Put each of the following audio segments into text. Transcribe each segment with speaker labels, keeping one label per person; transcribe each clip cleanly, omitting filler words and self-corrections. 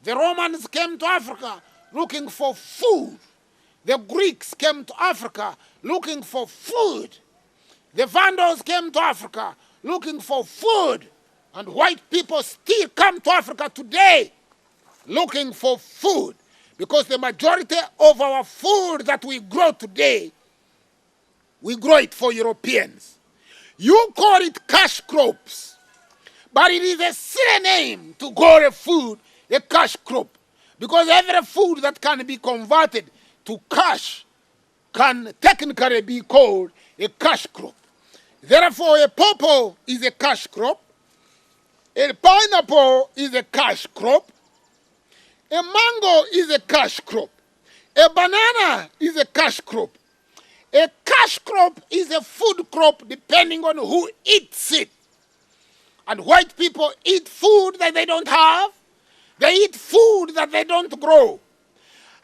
Speaker 1: The Romans came to Africa looking for food. The Greeks came to Africa looking for food. The Vandals came to Africa looking for food. And white people still come to Africa today looking for food. Because the majority of our food that we grow today, we grow it for Europeans. You call it cash crops, but it is a silly name to call a food a cash crop. Because every food that can be converted to cash can technically be called a cash crop. Therefore, a pawpaw is a cash crop. A pineapple is a cash crop. A mango is a cash crop. A banana is a cash crop. A cash crop is a food crop depending on who eats it. And white people eat food that they don't have. They eat food that they don't grow.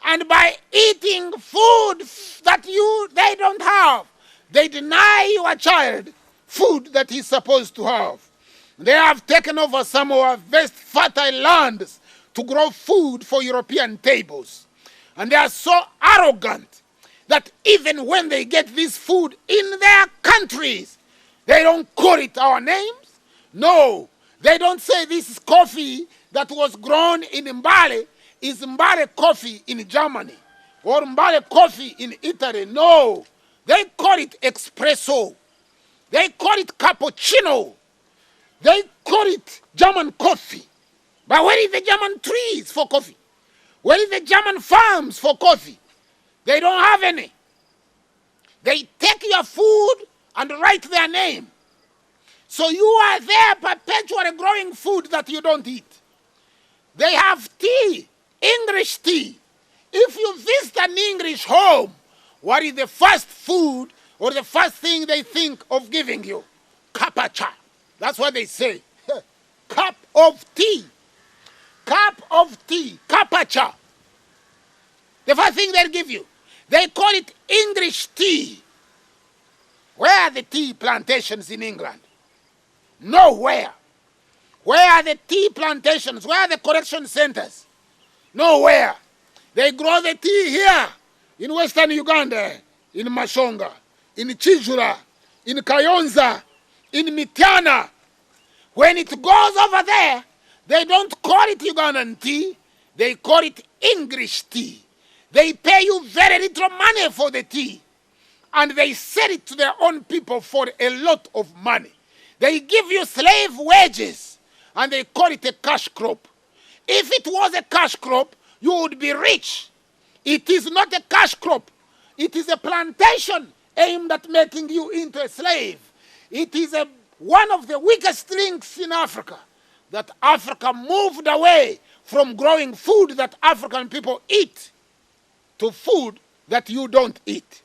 Speaker 1: And by eating food that they don't have, they deny your child food that he's supposed to have. They have taken over some of our best fertile lands to grow food for European tables. And they are so arrogant that even when they get this food in their countries, they don't call it our names. No, they don't say this is coffee that was grown in Mbale is Mbale coffee in Germany or Mbale coffee in Italy. No, they call it espresso. They call it cappuccino. They call it German coffee. But where is the German trees for coffee? Where is the German farms for coffee? They don't have any. They take your food and write their name. So you are there perpetually growing food that you don't eat. They have tea, English tea. If you visit an English home, what is the first food or the first thing they think of giving you? Cup of cha. That's what they say. Cup of tea. Cup of tea. Cup of cha. The first thing they give you. They call it English tea. Where are the tea plantations in England? Nowhere. Where are the tea plantations? Where are the collection centers? Nowhere. They grow the tea here in western Uganda, in Mashonga, in Chijura, in Kayonza, in Mityana. When it goes over there, they don't call it Ugandan tea. They call it English tea. They pay you very little money for the tea. And they sell it to their own people for a lot of money. They give you slave wages. And they call it a cash crop. If it was a cash crop, you would be rich. It is not a cash crop. It is a plantation aimed at making you into a slave. It is one of the weakest links in Africa, that Africa moved away from growing food that African people eat to food that you don't eat.